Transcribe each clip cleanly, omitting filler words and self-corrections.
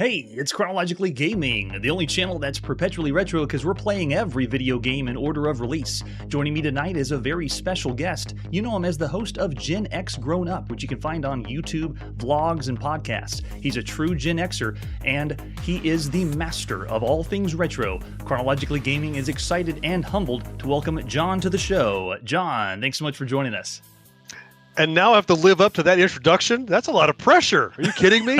Hey, it's Chronologically Gaming, the only channel that's perpetually retro because we're playing every video game in order of release. Joining me tonight is a very special guest. You know him as the host of Gen X Grown Up, which you can find on YouTube, vlogs, and podcasts. He's a true Gen Xer, and he is the master of all things retro. Chronologically Gaming is excited and humbled to welcome John to the show. John, thanks so much for joining us. And now I have to live up to that introduction? That's a lot of pressure. Are you kidding me?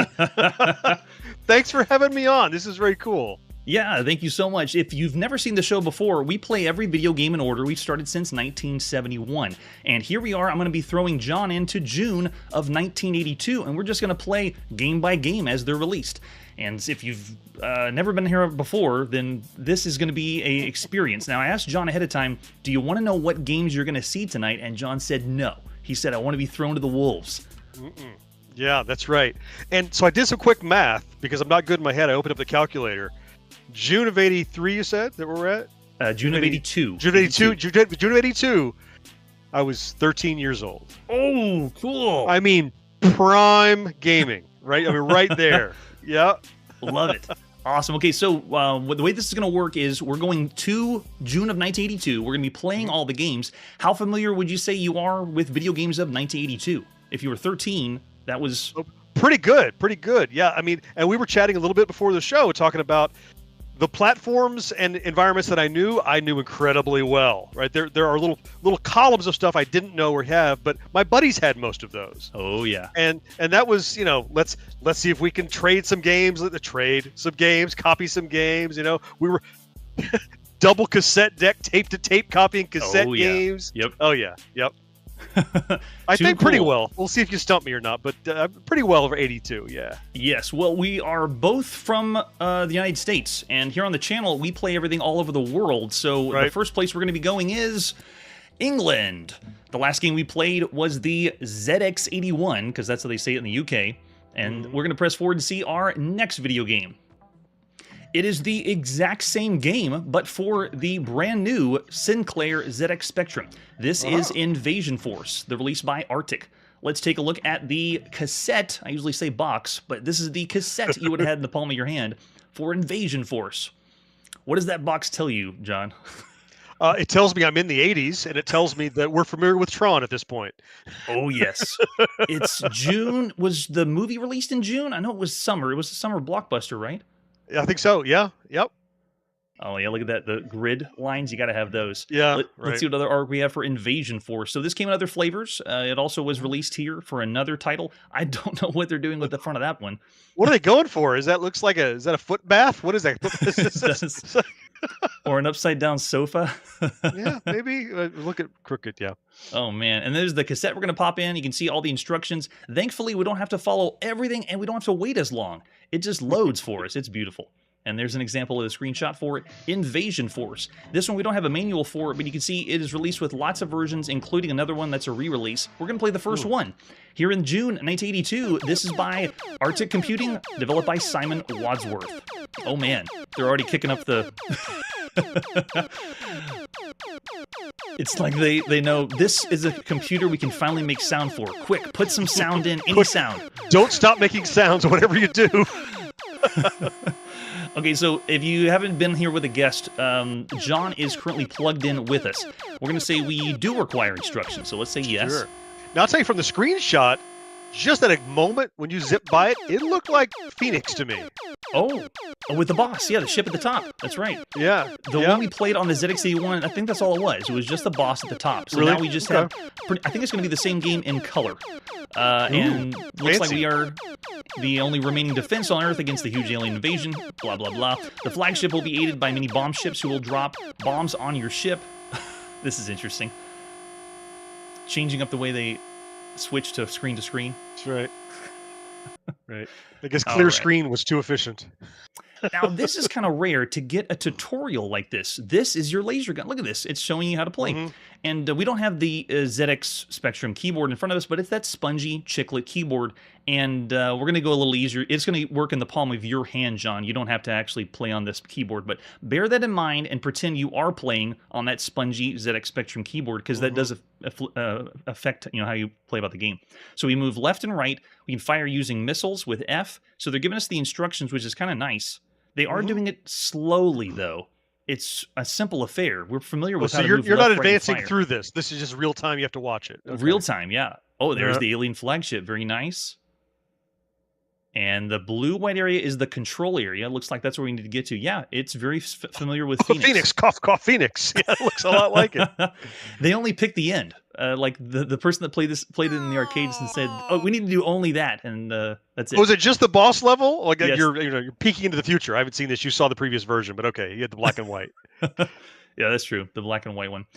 Thanks for having me on. This is very cool. Yeah, thank you so much. If you've never seen the show before, we play every video game in order. We've started since 1971. And here we are. I'm going to be throwing John into June of 1982, and we're just going to play game by game as they're released. And if you've never been here before, then this is going to be an experience. Now, I asked John ahead of time, do you want to know what games you're going to see tonight? And John said no. He said, I want to be thrown to the wolves. Yeah, that's right. And so I did some quick math because I'm not good in my head. I opened up the calculator. June of 83, you said that we're at? June of 82. June of 82, I was 13 years old. Oh, cool. I mean, prime gaming, right? I mean, right there. Yeah. Love it. Awesome. Okay, so the way this is going to work is we're going to June of 1982. We're going to be playing all the games. How familiar would you say you are with video games of 1982? If you were 13, that was... Pretty good. Pretty good. Yeah, I mean, and we were chatting a little bit before the show talking about the platforms and environments that I knew incredibly well, right? There are little columns of stuff I didn't know or have, but my buddies had most of those. Oh yeah. And that was, you know, let's see if we can trade some games, copy some games, you know. We were double cassette deck, tape to tape copying cassette games. Yep. Oh yeah. Yep. I think pretty well. We'll see if you stump me or not, but pretty well over 82, yeah. Yes, well, we are both from the United States, and here on the channel, we play everything all over the world, so the first place we're going to be going is England. The last game we played was the ZX81, because that's how they say it in the UK, and we're going to press forward to see our next video game. It is the exact same game, but for the brand new Sinclair ZX Spectrum. This is Invasion Force, the release by Arctic. Let's take a look at the cassette. I usually say box, but this is the cassette you would have had in the palm of your hand for Invasion Force. What does that box tell you, John? It tells me I'm in the 80s, and it tells me that we're familiar with Tron at this point. Oh, yes. It's June. Was the movie released in June? I know it was summer. It was a summer blockbuster, right? I think so. Yeah. Yep. Oh yeah, look at that. The grid lines, you got to have those. Yeah. Let's see what other art we have for Invasion Force. So this came in other flavors. It also was released here for another title. I don't know what they're doing with the front of that one. What are they going for? Is that is that a foot bath? What is that? Or an upside down sofa? Yeah, maybe. Look at crooked. Yeah. Oh man, and there's the cassette we're going to pop in. You can see all the instructions. Thankfully, we don't have to follow everything, and we don't have to wait as long. It just loads for us. It's beautiful. And there's an example of the screenshot for it, Invasion Force. This one we don't have a manual for, but you can see it is released with lots of versions, including another one that's a re-release. We're going to play the first one. Here in June 1982, this is by Arctic Computing, developed by Simon Wadsworth. Oh man, they're already kicking up the... It's like they know this is a computer we can finally make sound for. Quick, put some sound in, any sound. Don't stop making sounds, whatever you do. Okay, so if you haven't been here with a guest, John is currently plugged in with us. We're going to say we do require instructions, so let's say yes. Sure. Now, I'll tell you from the screenshot, just at a moment when you zip by it, it looked like Phoenix to me. Oh, with the boss. Yeah, the ship at the top. That's right. Yeah. The one we played on the ZX81, I think that's all it was. It was just the boss at the top. So now we just have... I think it's going to be the same game in color. And looks like we are the only remaining defense on Earth against the huge alien invasion. Blah, blah, blah. The flagship will be aided by many bomb ships who will drop bombs on your ship. This is interesting. Changing up the way they switch to screen. That's right. Right. I guess clear screen was too efficient. Now, this is kind of rare to get a tutorial like this. This is your laser gun. Look at this. It's showing you how to play. And we don't have the ZX Spectrum keyboard in front of us, but it's that spongy chiclet keyboard. And we're going to go a little easier. It's going to work in the palm of your hand, John. You don't have to actually play on this keyboard. But bear that in mind and pretend you are playing on that spongy ZX Spectrum keyboard, because that does affect how you play about the game. So we move left and right. We can fire using missiles with F. So they're giving us the instructions, which is kind of nice. They are doing it slowly, though. It's a simple affair. We're familiar with how to move you're left, not right, and advancing fire. through this. This is just real time. You have to watch it. Okay. Real time, yeah. Oh, there's the alien flagship. Very nice. And the blue-white area is the control area. Looks like that's where we need to get to. Yeah, it's very familiar with Phoenix. Phoenix, cough, Phoenix. Yeah, it looks a lot like it. They only picked the end. Like the person that played it in the arcades and said, "Oh, we need to do only that," and that's it. Was it just the boss level? Like Yes. you're peeking into the future. I haven't seen this. You saw the previous version, but okay, you had the black and white. Yeah, that's true. The black and white one.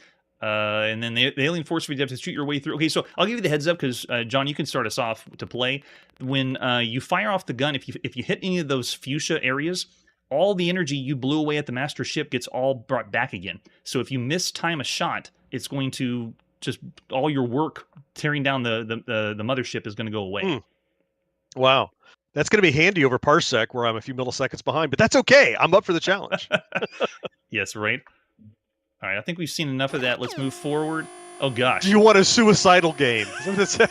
And then the alien force, we have to shoot your way through. Okay, so I'll give you the heads up because John, you can start us off to play. When you fire off the gun, if you hit any of those fuchsia areas, all the energy you blew away at the master ship gets all brought back again. So if you mistime a shot, it's going to just all your work tearing down the mothership is going to go away. Wow. That's going to be handy over Parsec, where I'm a few milliseconds behind, but that's okay. I'm up for the challenge. Yes, right. All right, I think we've seen enough of that. Let's move forward. Oh, gosh. Do you want a suicidal game? Is that what it said?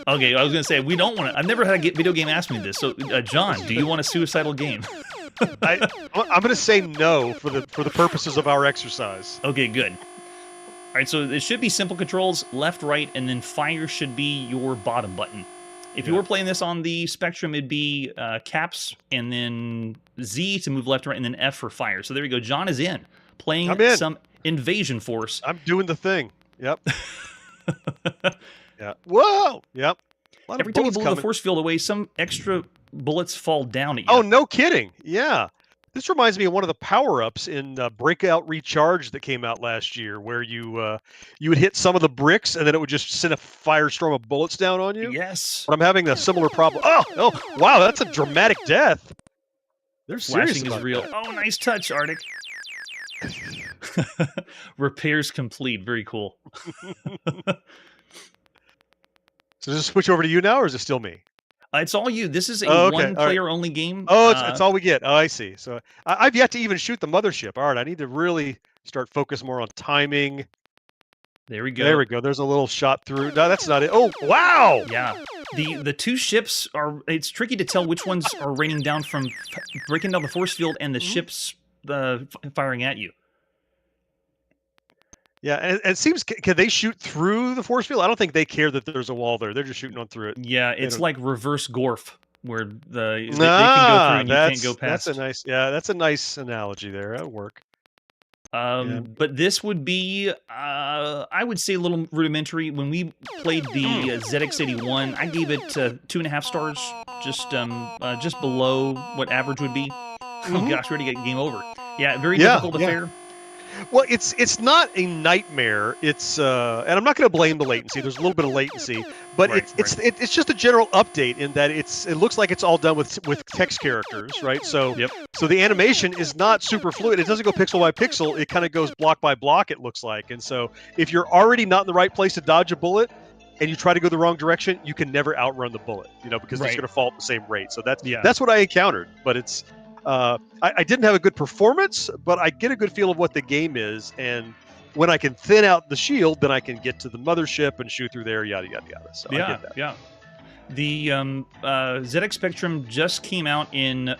Okay, I was going to say, we don't want to. I've never had a video game ask me this. So, John, do you want a suicidal game? I'm going to say no for the purposes of our exercise. Okay, good. All right, so it should be simple controls, left, right, and then fire should be your bottom button. If you were playing this on the Spectrum, it'd be caps, and then Z to move left, right, and then F for fire. So there we go. John is in. Playing some invasion force. I'm doing the thing. Yep. Yeah. Whoa. Yep. Every time you blow the force field away, some extra bullets fall down at you. Oh, no kidding. Yeah. This reminds me of one of the power-ups in Breakout Recharge that came out last year, where you would hit some of the bricks, and then it would just send a firestorm of bullets down on you. Yes. But I'm having a similar problem. Oh, wow, that's a dramatic death. They're serious Flashing about is real. that. Oh, nice touch, Arctic. Repairs complete. Very cool. So does it switch over to you now, or is it still me? It's all you. This is a one-player-only game. Oh, it's all we get. Oh, I see. So I've yet to even shoot the mothership. All right, I need to really start focus more on timing. There we go. There we go. There's a little shot through. No, that's not it. Oh, wow. Yeah. The two ships are. It's tricky to tell which ones are raining down from breaking down the force field and the ships firing at you. Yeah, and it seems, can they shoot through the force field? I don't think they care that there's a wall there. They're just shooting on through it. Yeah, it's like reverse Gorf, where they can go through and you can't go past. That's a nice analogy there. That'll work. But this would be, I would say, a little rudimentary. When we played the ZX81, I gave it 2.5 stars, just below what average would be. Oh gosh, we already got game over. Yeah, very difficult affair. Well, it's not a nightmare. It's and I'm not going to blame the latency. There's a little bit of latency, but it's just a general update in that it looks like it's all done with text characters, right? So so the animation is not super fluid. It doesn't go pixel by pixel. It kind of goes block by block. It looks like, and so if you're already not in the right place to dodge a bullet, and you try to go the wrong direction, you can never outrun the bullet, because it's going to fall at the same rate. So that's what I encountered. But it's I didn't have a good performance, but I get a good feel of what the game is, and when I can thin out the shield, then I can get to the mothership and shoot through there, yada yada yada. So I get that. Yeah. The ZX Spectrum just came out in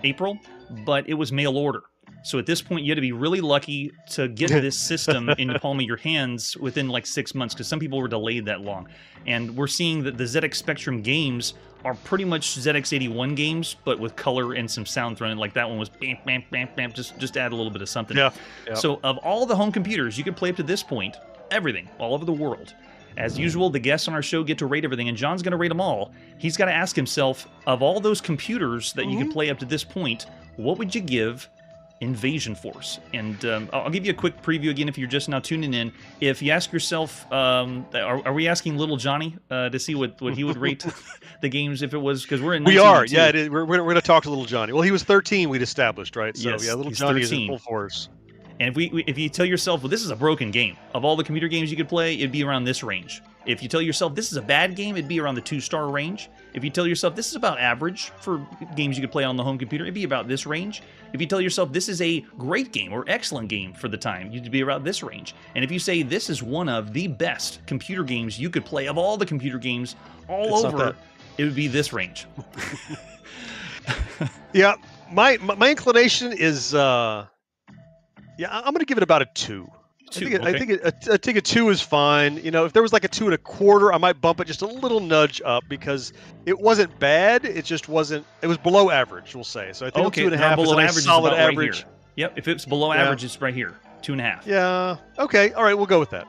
April, but it was mail order. So at this point, you had to be really lucky to get this system in the palm of your hands within like 6 months, because some people were delayed that long. And we're seeing that the ZX Spectrum games are pretty much ZX81 games, but with color and some sound thrown in. Like that one was bam, bam, bam, bam, just add a little bit of something. Yeah. So of all the home computers you could play up to this point, everything, all over the world. As usual, the guests on our show get to rate everything, and John's going to rate them all. He's got to ask himself, of all those computers that you can play up to this point, what would you give Invasion Force? And I'll give you a quick preview again if you're just now tuning in. If you ask yourself, are we asking little Johnny to see what he would rate the games if it was, because we're in 1992. We are, yeah. We're going to talk to little Johnny. Well, he was 13, we'd established, right? So yes, yeah, little Johnny is in full force. And if you tell yourself, well, this is a broken game, of all the computer games you could play, it'd be around this range. If you tell yourself this is a bad game, it'd be around the 2-star range. If you tell yourself this is about average for games you could play on the home computer, it'd be about this range. If you tell yourself this is a great game or excellent game for the time, you'd be around this range. And if you say this is one of the best computer games you could play of all the computer games all over, it would be this range. Yeah, my inclination is I'm going to give it about a 2. I think a 2 is fine. You know, if there was like a 2 1/4, I might bump it just a little nudge up because it wasn't bad. It just wasn't. It was below average, we'll say. So I think 2.5 is a nice solid average. Right here. Yep, if it's below average, it's right here, 2.5. Yeah. Okay. All right. We'll go with that.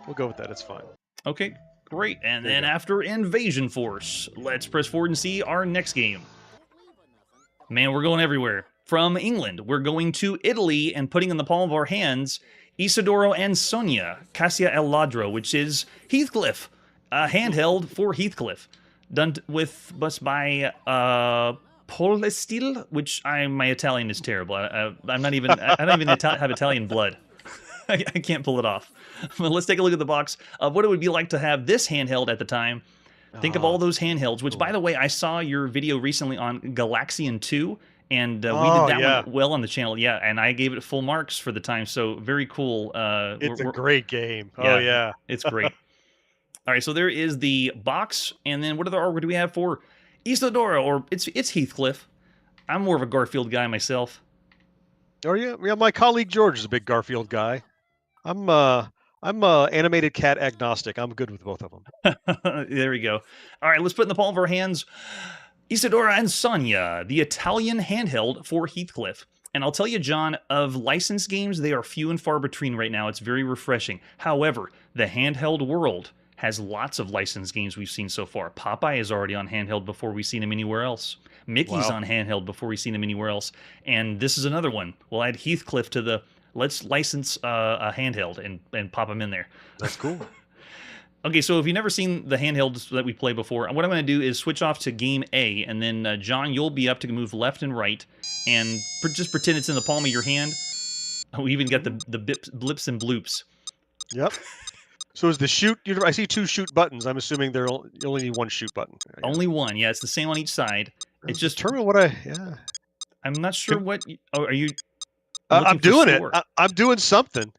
It's fine. Okay. Great. And then after Invasion Force, let's press forward and see our next game. Man, we're going everywhere. From England, we're going to Italy and putting in the palm of our hands Isidoro and Sonia, Cassia El Ladro, which is Heathcliff, handheld for Heathcliff, done with us by Polestil, which my Italian is terrible. I don't even have Italian blood. I can't pull it off. But let's take a look at the box of what it would be like to have this handheld at the time. Think of all those handhelds, which, by the way, I saw your video recently on Galaxian 2, and we did that one well on the channel. Yeah, and I gave it full marks for the time, so very cool. It's a great game. It's great. All right, so there is the box, and then what other artwork do we have for Isidoro, or it's Heathcliff. I'm more of a Garfield guy myself. Oh, yeah? Yeah, my colleague George is a big Garfield guy. I'm animated cat agnostic. I'm good with both of them. There we go. All right, let's put in the palm of our hands Isadora and Sonia, the Italian handheld for Heathcliff. And I'll tell you, John, of licensed games, they are few and far between right now. It's very refreshing. However, the handheld world has lots of licensed games we've seen so far. Popeye is already on handheld before we've seen him anywhere else. Mickey's on handheld before we've seen him anywhere else. And this is another one. We'll add Heathcliff to the let's license a handheld and pop him in there. That's cool. Okay, so if you've never seen the handhelds that we played before, what I'm going to do is switch off to game A, and then, John, you'll be up to move left and right, and just pretend it's in the palm of your hand. Oh, we even got the blips and bloops. Yep. So is the shoot, I see 2 shoot buttons. I'm assuming you only need 1 shoot button. Yeah. Only one, yeah. It's the same on each side. It's just... Determine what I'm not sure what... are you... I'm doing it. I'm doing something.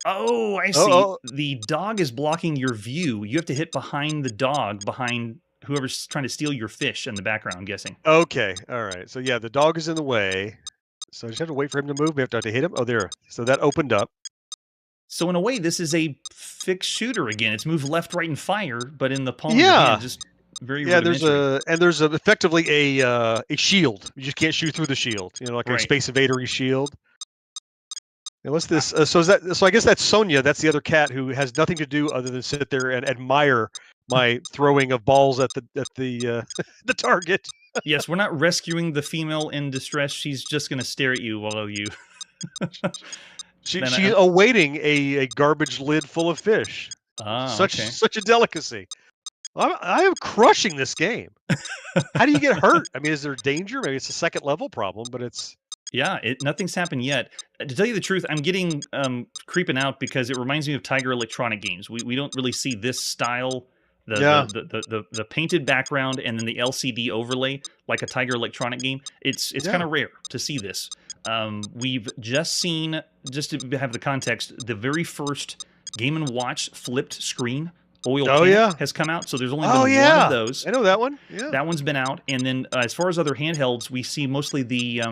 Oh, I see. The dog is blocking your view. You have to hit behind the dog, behind whoever's trying to steal your fish in the background, I'm guessing. Okay. All right. So, yeah, the dog is in the way. So I just have to wait for him to move. We have to hit him. Oh, there. So that opened up. So in a way, this is a fixed shooter again. It's move left, right, and fire, but in the palm of your hand, just very rudimentary. There's effectively a shield. You just can't shoot through the shield. You know, like a Space Invader-y shield. And what's this? So I guess that's Sonia. That's the other cat who has nothing to do other than sit there and admire my throwing of balls at the the target. Yes, we're not rescuing the female in distress. She's just going to stare at you while you. She's awaiting a garbage lid full of fish. Such a delicacy. I am crushing this game. How do you get hurt? I mean, is there danger? Maybe it's a second level problem, but it's... Yeah, nothing's happened yet. To tell you the truth, I'm getting creeping out because it reminds me of Tiger Electronic games. We don't really see this style, the painted background and then the LCD overlay like a Tiger Electronic game. It's kind of rare to see this. We've just seen, just to have the context, the very first Game & Watch flipped screen oil can has come out, so there's only been one of those. I know that one. Yeah. That one's been out, and then as far as other handhelds, we see mostly the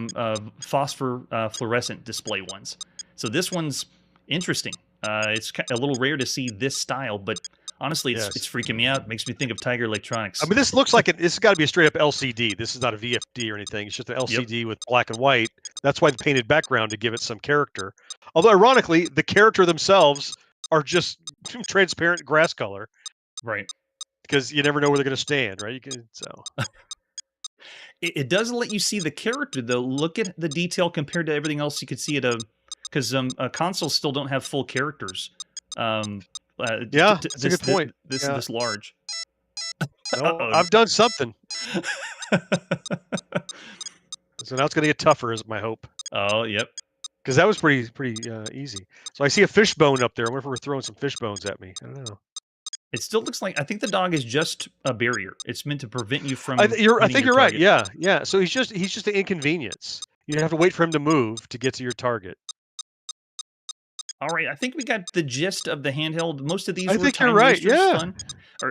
fluorescent display ones. So this one's interesting. It's a little rare to see this style, but honestly, it's freaking me out. It makes me think of Tiger Electronics. I mean, this looks like this has got to be a straight up LCD. This is not a VFD or anything. It's just an LCD with black and white. That's why the painted background to give it some character. Although, ironically, the character themselves are just transparent grass color, right? Because you never know where they're going to stand, right? It does let you see the character though. Look at the detail compared to everything else you could see at because consoles still don't have full characters. That's a good point. This large. I've done something. So now it's going to get tougher, is my hope. Oh, yep. Because that was pretty easy. So I see a fishbone up there. I wonder if we're throwing some fish bones at me. I don't know. It still looks like, I think the dog is just a barrier. It's meant to prevent you from. I think you're right. Yeah. So he's just an inconvenience. You have to wait for him to move to get to your target. All right, I think we got the gist of the handheld. Most of these I were think you're time right. wasters. Yeah. Fun.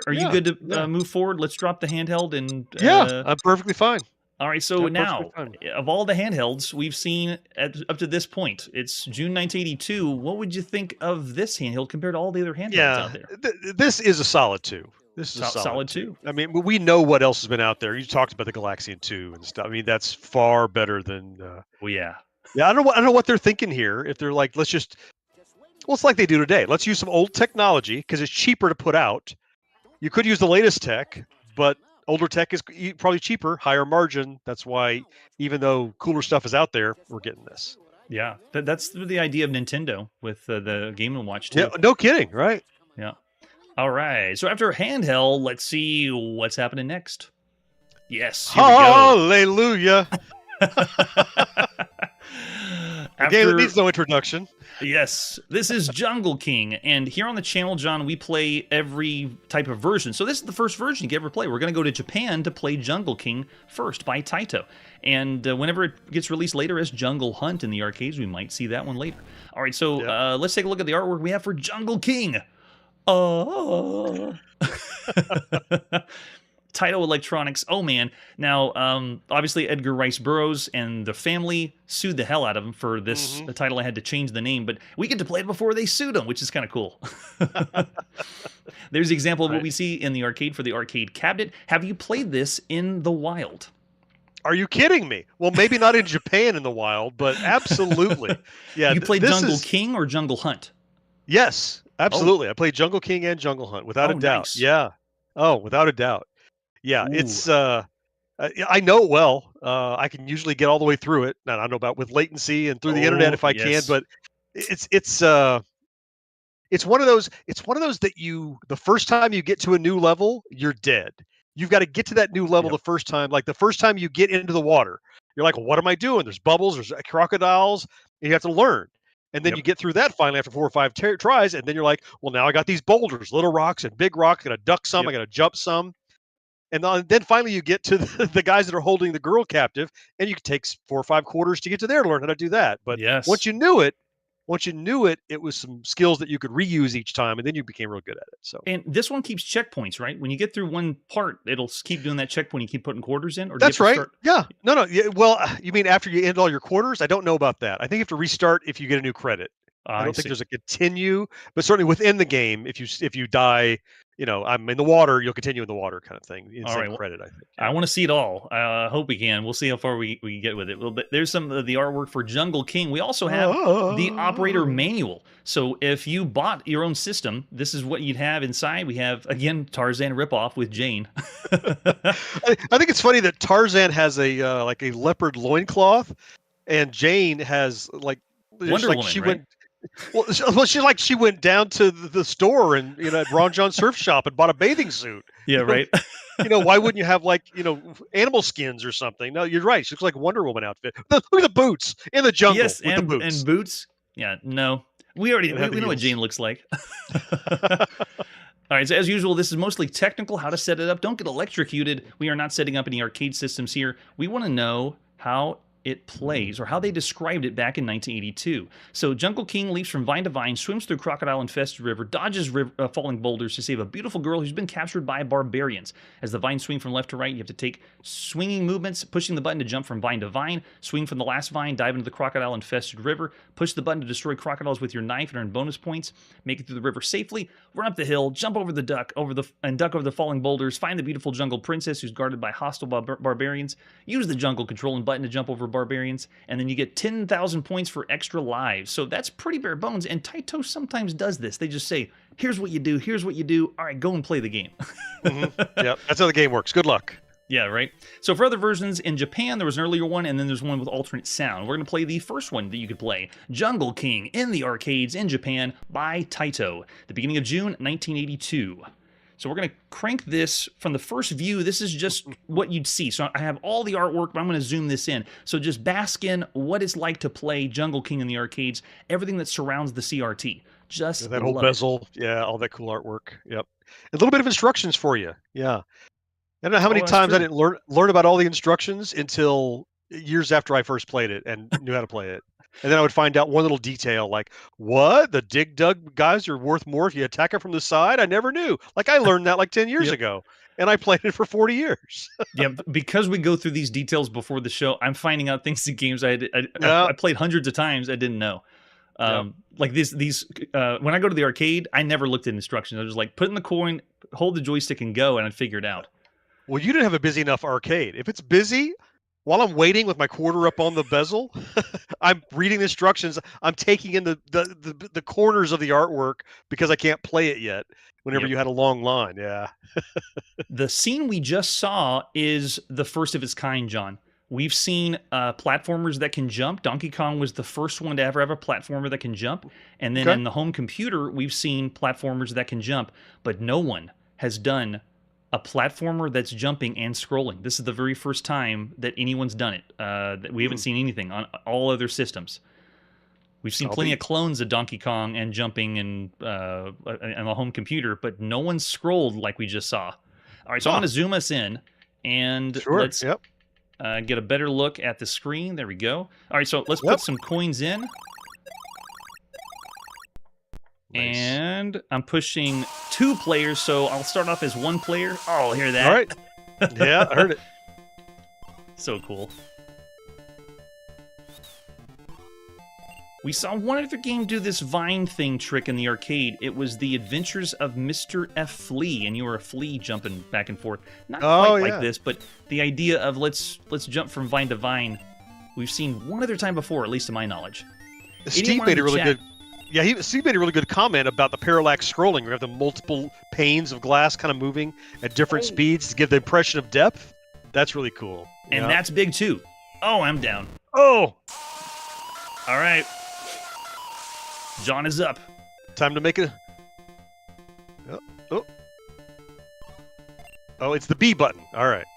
Are you Yeah. good to Yeah. move forward? Let's drop the handheld and. Yeah. I'm perfectly fine. All right, so I'm perfectly now, fine. of all the handhelds we've seen up to this point, it's June 1982. What would you think of this handheld compared to all the other handhelds out Yeah. there? This is a solid 2. This is a solid Solid 2. two. I mean, we know what else has been out there. You talked about the Galaxian 2 and stuff. I mean, that's far better than. Well, yeah. Yeah, I don't know what they're thinking here. If they're like, let's just. Well, it's like they do today. Let's use some old technology because it's cheaper to put out. You could use the latest tech, but older tech is probably cheaper, higher margin. That's why, even though cooler stuff is out there, we're getting this. Yeah, that's the idea of Nintendo with the Game & Watch too. Yeah, no kidding, right? Yeah. All right. So after handheld, let's see what's happening next. Yes. Here Hallelujah. we go. A game that needs no introduction. Yes, this is Jungle King, and here on the channel, John, we play every type of version. So this is the first version you can ever play. We're going to go to Japan to play Jungle King first by Taito. And whenever it gets released later as Jungle Hunt in the arcades, we might see that one later. All right, so let's take a look at the artwork we have for Jungle King. Taito Electronics. Oh man! Now, obviously Edgar Rice Burroughs and the family sued the hell out of him for this title. I had to change the name, but we get to play it before they sued him, which is kind of cool. There's an example of what we see in the arcade for the arcade cabinet. Have you played this in the wild? Are you kidding me? Well, maybe not in Japan in the wild, but absolutely. Yeah. You played Jungle King or Jungle Hunt? Yes, absolutely. I played Jungle King and Jungle Hunt without a doubt. Nice. Yeah. Oh, without a doubt. Yeah, it's I know it well. I can usually get all the way through it. And I don't know about with latency and through the internet if I can, but it's one of those that the first time you get to a new level, you're dead. You've got to get to that new level the first time. Like the first time you get into the water, you're like, well, what am I doing? There's bubbles, there's crocodiles, and you have to learn. And then you get through that finally after 4 or 5 tries, and then you're like, well, now I got these boulders, little rocks and big rocks. I got to duck some, I got to jump some. And then finally you get to the guys that are holding the girl captive, and you can take 4 or 5 quarters to get to there to learn how to do that. But once you knew it, it was some skills that you could reuse each time, and then you became real good at it. So, and this one keeps checkpoints, right? When you get through one part, it'll keep doing that checkpoint. You keep putting quarters in, or that's right. Yeah, no. Yeah, well, you mean after you end all your quarters? I don't know about that. I think you have to restart if you get a new credit. I don't think there's a continue, but certainly within the game, if you die, I'm in the water, you'll continue in the water kind of thing. All right, credit, I think. I want to see it all. I hope we can. We'll see how far we can get with it. Well, there's some of the artwork for Jungle King. We also have the operator manual. So if you bought your own system, this is what you'd have inside. We have, again, Tarzan ripoff with Jane. I think it's funny that Tarzan has a like a leopard loincloth, and Jane has like Wonder Woman, she right? went. Well, she went down to the store and at Ron John Surf Shop and bought a bathing suit. Yeah, right. Why wouldn't you have animal skins or something? No, you're right. She looks like a Wonder Woman outfit. Look at the boots in the jungle. Yes, with the boots. And boots. Yeah, no, we know what Jane looks like. All right, so as usual, this is mostly technical, how to set it up. Don't get electrocuted. We are not setting up any arcade systems here. We want to know how it plays, or how they described it back in 1982. So Jungle King leaps from vine to vine, swims through crocodile-infested river, dodges falling boulders to save a beautiful girl who's been captured by barbarians. As the vines swing from left to right, you have to take swinging movements, pushing the button to jump from vine to vine, swing from the last vine, dive into the crocodile-infested river, push the button to destroy crocodiles with your knife and earn bonus points, make it through the river safely, run up the hill, jump over the duck over the falling boulders, find the beautiful jungle princess who's guarded by hostile barbarians, use the jungle controlling button to jump over barbarians, and then you get 10,000 points for extra lives. So that's pretty bare bones, and Taito sometimes does this. They just say, here's what you do, all right, go and play the game. Yeah, that's how the game works. Good luck. Yeah, right? So for other versions, in Japan, there was an earlier one, and then there's one with alternate sound. We're going to play the first one that you could play, Jungle King, in the arcades in Japan by Taito, the beginning of June 1982. So we're going to crank this from the first view. This is just what you'd see. So I have all the artwork, but I'm going to zoom this in. So just bask in what it's like to play Jungle King in the arcades, everything that surrounds the CRT. Just that whole bezel. Yeah, all that cool artwork. Yep. A little bit of instructions for you. Yeah. I don't know how many times I didn't learn about all the instructions until years after I first played it and knew how to play it. And then I would find out one little detail, like, what? The dig dug guys are worth more if you attack them from the side? I never knew. Like, I learned that like 10 years ago, and I played it for 40 years. Yeah, because we go through these details before the show, I'm finding out things in games I played hundreds of times I didn't know. Like these when I go to the arcade, I never looked at instructions. I was like, put in the coin, hold the joystick, and go, and I'd figure it out. Well, you didn't have a busy enough arcade. If it's busy, while I'm waiting with my quarter up on the bezel, I'm reading the instructions. I'm taking in the corners of the artwork because I can't play it yet. Whenever you had a long line, The scene we just saw is the first of its kind, John. We've seen platformers that can jump. Donkey Kong was the first one to ever have a platformer that can jump. And then in the home computer, we've seen platformers that can jump. But no one has done a platformer that's jumping and scrolling. This is the very first time that anyone's done it. That we haven't seen anything on all other systems. We've seen plenty of clones of Donkey Kong and jumping and on the home computer, but no one's scrolled like we just saw. All right, so I'm going to zoom us in, and let's get a better look at the screen. There we go. All right, so let's put some coins in. Nice. And I'm pushing 2 players, so I'll start off as 1 player. Oh, hear that? All right. Yeah, I heard it. So cool. We saw one other game do this vine thing trick in the arcade. It was The Adventures of Mr. F. Flea, and you were a flea jumping back and forth. Not quite like this, but the idea of let's jump from vine to vine, we've seen one other time before, at least to my knowledge. Steve made a really good... Yeah, Steve made a really good comment about the parallax scrolling. We have the multiple panes of glass kind of moving at different speeds to give the impression of depth. That's really cool. And that's big, too. Oh, I'm down. Oh! All right. John is up. Time to make it. Oh, it's the B button. All right.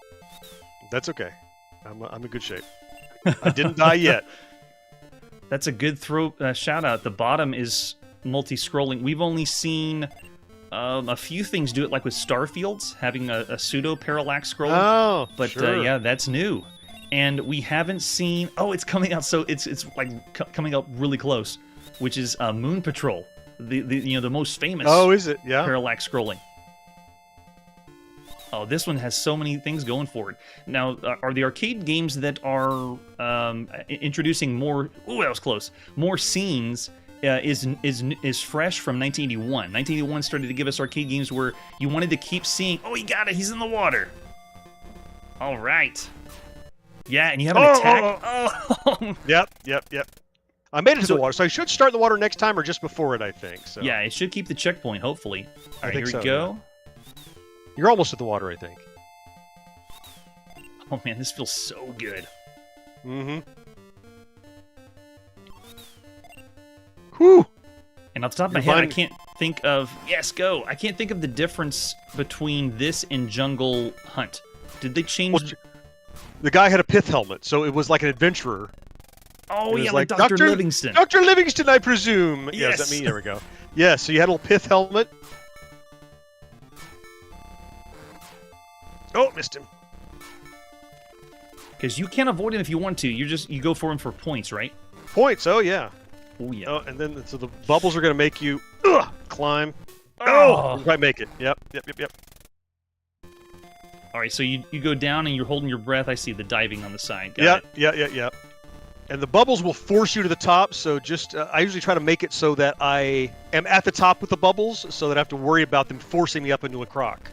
That's okay. I'm in good shape. I didn't die yet. That's a good shout out. The bottom is multi-scrolling. We've only seen a few things do it, like with Starfields, having a pseudo parallax scrolling. Oh, but yeah, that's new. And we haven't seen. Oh, it's coming out. So it's like coming up really close, which is Moon Patrol, the most famous. Oh, is it? Yeah. Parallax scrolling. Oh, this one has so many things going for it. Now, are the arcade games that are introducing more? Oh, that was close. More scenes is fresh from 1981. 1981 started to give us arcade games where you wanted to keep seeing. Oh, he got it. He's in the water. All right. Yeah, and you have an attack. Oh. Yep. I made it to the water, so I should start the water next time or just before it, I think. So. Yeah, it should keep the checkpoint, hopefully. All right, here we go. Yeah. You're almost at the water, I think. Oh, man, this feels so good. Mm-hmm. Whew! And off the top of my head, I can't think of... Yes, go! I can't think of the difference between this and Jungle Hunt. Did they change... Well, the guy had a pith helmet, so it was like an adventurer. Oh, yeah, like Dr. Livingston. Dr. Livingston, I presume. Yes. Yeah, is that me? There we go. Yeah, so you had a little pith helmet. Oh, missed him. Because you can't avoid him if you want to. You go for him for points, right? Points, oh yeah. Oh, yeah. Oh, and then so the bubbles are going to make you climb. Oh! You might make it. Yep. All right, so you go down and you're holding your breath. I see the diving on the side. Got it. Yeah. And the bubbles will force you to the top, so just I usually try to make it so that I am at the top with the bubbles so that I have to worry about them forcing me up into a crock.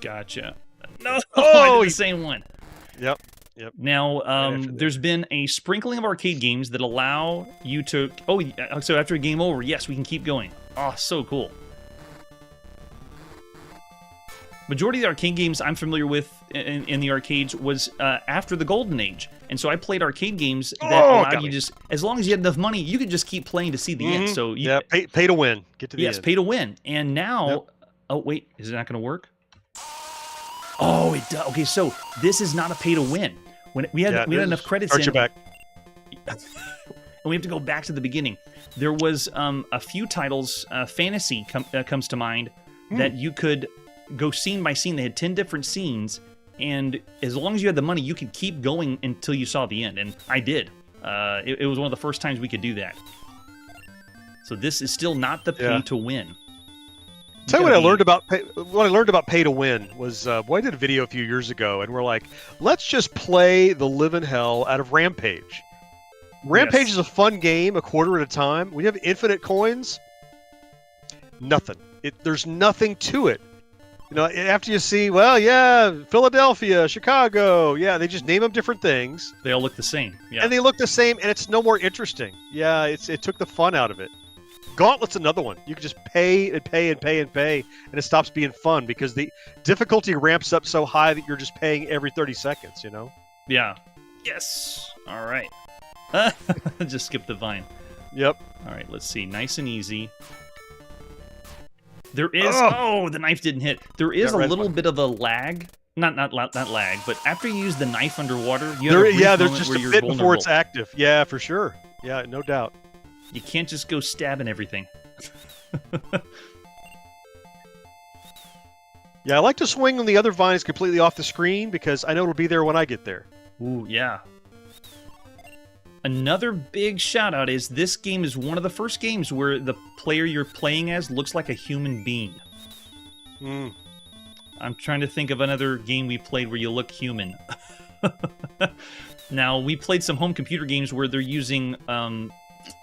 Gotcha. No, I did the same one. Yep. Now, there's been a sprinkling of arcade games that allow you to... Oh, so after a game over, yes, we can keep going. Oh, so cool. Majority of the arcade games I'm familiar with in the arcades was after the Golden Age. And so I played arcade games that allowed you just... As long as you had enough money, you could just keep playing to see the end. So pay to win. Get to the end. Yes, pay to win. And now... Yep. Oh, wait, is it not going to work? Oh, it does. Okay, so this is not a pay to win. When we had enough credits Start your back. And we have to go back to the beginning. There was a few titles, Fantasy comes to mind, that you could go scene by scene. They had 10 different scenes, and as long as you had the money, you could keep going until you saw the end. And I did. It was one of the first times we could do that. So this is still not the pay to win. Tell you what I learned about pay to win was I did a video a few years ago, and we're like, let's just play the living hell out of Rampage. Rampage is a fun game, a quarter at a time. When you have infinite coins, nothing. There's nothing to it. You know, after you see, well, yeah, Philadelphia, Chicago, yeah, they just name them different things. They all look the same. Yeah. And they look the same, and it's no more interesting. Yeah, it took the fun out of it. Gauntlet's another one. You can just pay and pay and pay and pay, and it stops being fun because the difficulty ramps up so high that you're just paying every 30 seconds, you know? Yeah. Yes. All right. Just skip the vine. Yep. All right, let's see. Nice and easy. There is... Oh, the knife didn't hit. There is a little bit of a lag. Not lag, but after you use the knife underwater, you have there's just a bit before it's active. Yeah, for sure. Yeah, no doubt. You can't just go stabbing everything. Yeah, I like to swing when the other vine is completely off the screen because I know it'll be there when I get there. Ooh, yeah. Another big shout-out is this game is one of the first games where the player you're playing as looks like a human being. I'm trying to think of another game we played where you look human. Now, we played some home computer games where they're using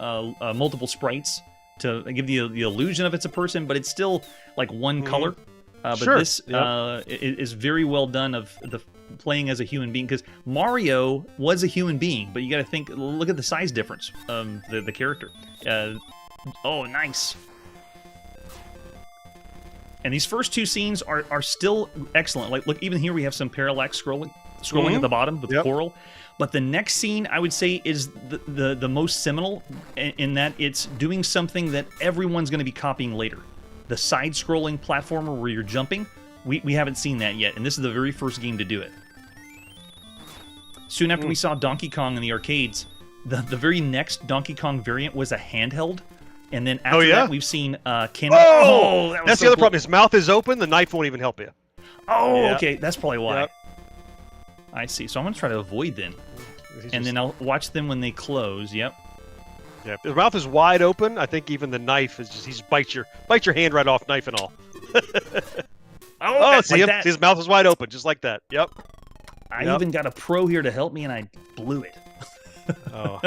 multiple sprites to give the illusion of it's a person, but it's still like one color. But this is very well done of the playing as a human being, because Mario was a human being, but you got to think, look at the size difference of the character. Oh, nice. And these first two scenes are still excellent. Like, look, even here we have some parallax scrolling at the bottom with coral. But the next scene, I would say, is the most seminal in that it's doing something that everyone's going to be copying later. The side-scrolling platformer where you're jumping, we haven't seen that yet, and this is the very first game to do it. Soon after we saw Donkey Kong in the arcades, the very next Donkey Kong variant was a handheld, and then after that we've seen Cannon. Oh, that's the other problem. His mouth is open, the knife won't even help you. Oh, okay, that's probably why. Yep. I see. So I'm going to try to avoid them. And then I'll watch them when they close. Yep. Yeah, if his mouth is wide open, I think even the knife is just, he bites your hand right off, knife and all. See him? His mouth is wide open, just like that. Yep. I even got a pro here to help me, and I blew it. Oh.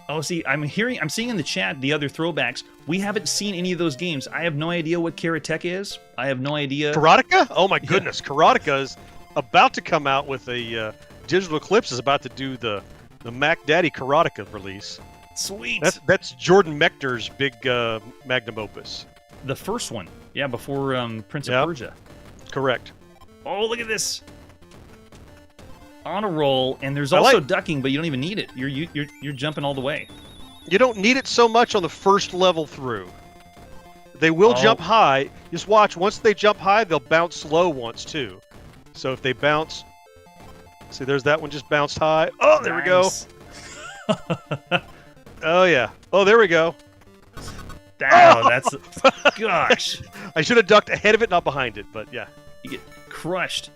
Oh, see, I'm seeing in the chat the other throwbacks. We haven't seen any of those games. I have no idea what Karateka is. I have no idea. Karateka? Oh my goodness, Karateka is about to come out with a Digital Eclipse is about to do the Mac Daddy Karateka release. Sweet. That's Jordan Mechner's big magnum opus. The first one, yeah, before Prince of Persia. Correct. Oh, look at this. On a roll, and there's also ducking, but you don't even need it. You're jumping all the way. You don't need it so much on the first level through. They will jump high. Just watch. Once they jump high, they'll bounce slow once too. So if they bounce, see, there's that one just bounced high. Oh, there we go. Oh yeah. Oh, there we go. Oh, that's gosh. I should have ducked ahead of it, not behind it. But yeah, you get crushed.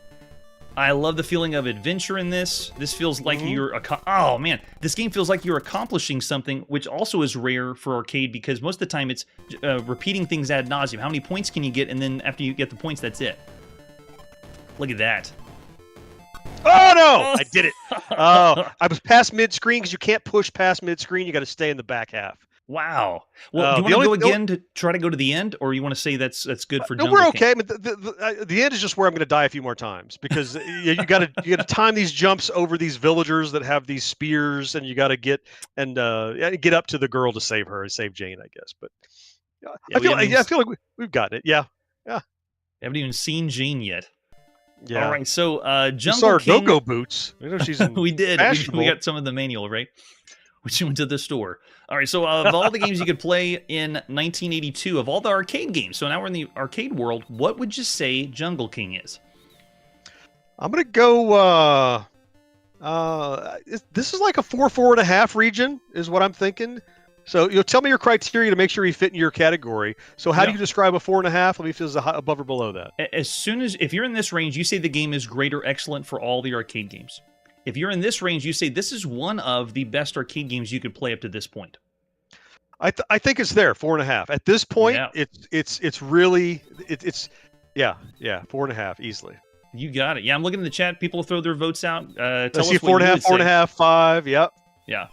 I love the feeling of adventure in this. This feels like you're... Oh, man. This game feels like you're accomplishing something, which also is rare for arcade, because most of the time it's repeating things ad nauseum. How many points can you get, and then after you get the points, that's it. Look at that. Oh, no! I did it. Oh, I was past mid-screen, because you can't push past mid-screen. You got to stay in the back half. Wow. Well, do you want to go again to try to go to the end, or you want to say that's good for Jungle King? No, we're okay. King? But the end is just where I'm going to die a few more times, because you got to time these jumps over these villagers that have these spears, and you got to get up to the girl to save her, save Jane, I guess. But I feel like we've gotten it. Yeah. I haven't even seen Jane yet. Yeah. All right. So Jungle we saw her King. go-go boots. I know she's in we did. We got some of the manual, right? Which went to the store. All right, so of all the games you could play in 1982, of all the arcade games, so now we're in the arcade world, what would you say Jungle King is? I'm going to go, this is like a 4.5 region, is what I'm thinking. So tell me your criteria to make sure you fit in your category. So how do you describe a 4.5? Let me feel is above or below that. If you're in this range, you say the game is great or excellent for all the arcade games. If you're in this range, you say this is one of the best arcade games you could play up to this point. I think it's there, 4.5. At this point, it's really 4.5 easily. You got it. Yeah, I'm looking in the chat. People throw their votes out. Tell us see 4.5, 4.5, 5. Yep. Yeah.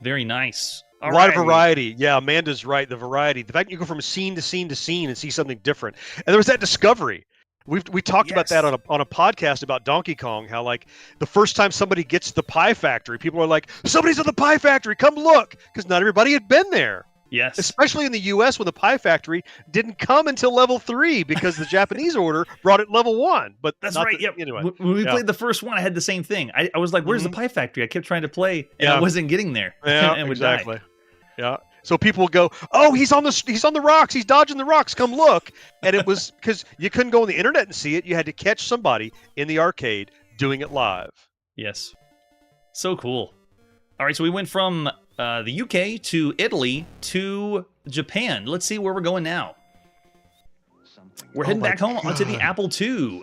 Very nice. A lot of variety. Yeah, Amanda's right. The variety. The fact you go from scene to scene to scene and see something different. And there was that discovery. We talked about that on a podcast about Donkey Kong. How like the first time somebody gets to the Pie Factory, people are like, "Somebody's at the Pie Factory. Come look," because not everybody had been there. Yes. Especially in the U.S. when the Pie Factory didn't come until level 3 because the Japanese order brought it level 1. But that's right. Anyway, when we played the first one, I had the same thing. I was like, "Where's the Pie Factory?" I kept trying to play, and I wasn't getting there. Yeah, and would exactly. Die. Yeah. So people would go, "Oh, he's on the rocks. He's dodging the rocks. Come look." And it was because you couldn't go on the internet and see it. You had to catch somebody in the arcade doing it live. Yes. So cool. All right, so we went from the UK to Italy to Japan. Let's see where we're going now. We're heading back home onto the Apple II.